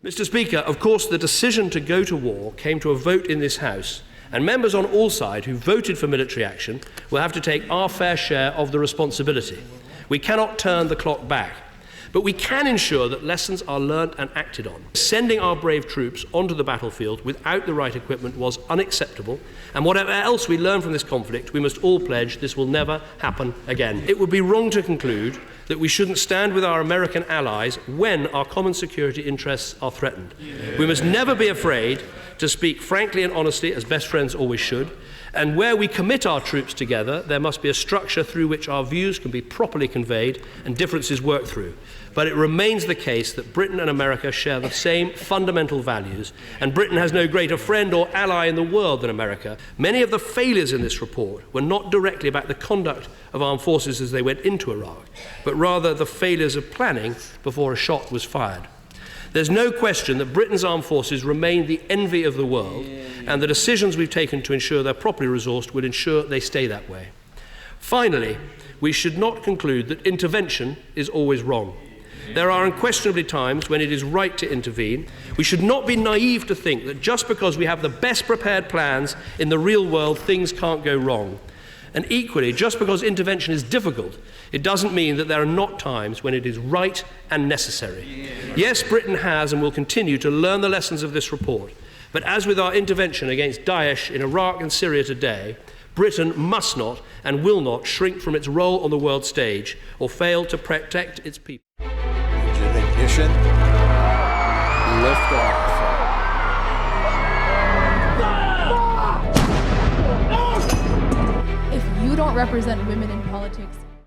Mr. Speaker, of course, the decision to go to war came to a vote in this House, and members on all sides who voted for military action will have to take our fair share of the responsibility. We cannot turn the clock back, but we can ensure that lessons are learnt and acted on. Sending our brave troops onto the battlefield without the right equipment was unacceptable, and whatever else we learn from this conflict, we must all pledge this will never happen again. It would be wrong to conclude that we shouldn't stand with our American allies when our common security interests are threatened. We must never be afraid to speak frankly and honestly, as best friends always should, and where we commit our troops together, there must be a structure through which our views can be properly conveyed and differences worked through. But it remains the case that Britain and America share the same fundamental values, and Britain has no greater friend or ally in the world than America. Many of the failures in this report were not directly about the conduct of armed forces as they went into Iraq, but rather the failures of planning before a shot was fired. There's no question that Britain's armed forces remain the envy of the world, and the decisions we've taken to ensure they're properly resourced would ensure they stay that way. Finally, we should not conclude that intervention is always wrong. There are unquestionably times when it is right to intervene. We should not be naive to think that just because we have the best prepared plans in the real world, things can't go wrong. And equally, just because intervention is difficult, it doesn't mean that there are not times when it is right and necessary. Yes, Britain has and will continue to learn the lessons of this report, but as with our intervention against Daesh in Iraq and Syria today, Britain must not and will not shrink from its role on the world stage or fail to protect its people. Ignition. Lift off. If you don't represent women in politics,